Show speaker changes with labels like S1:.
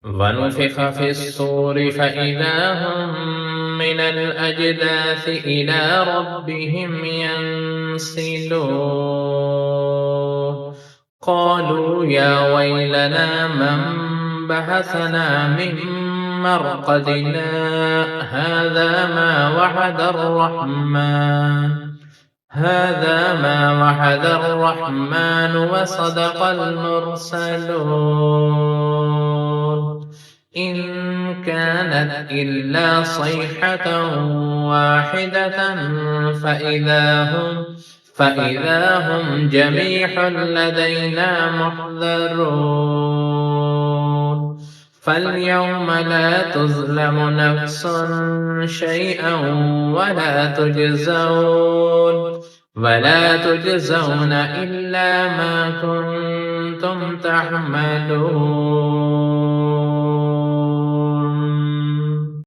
S1: ونفخ في الصور فإذا هم من الأجداث إلى ربهم ينسلون قالوا يا ويلنا من بعثنا من مرقدنا هذا ما وعد الرحمن وصدق المرسلون إن كانت إلا صيحة واحدة فإذا هم جميع لدينا محضرون فاليوم لا تظلم نفس شيئا ولا تجزون إلا ما كنتم تعملون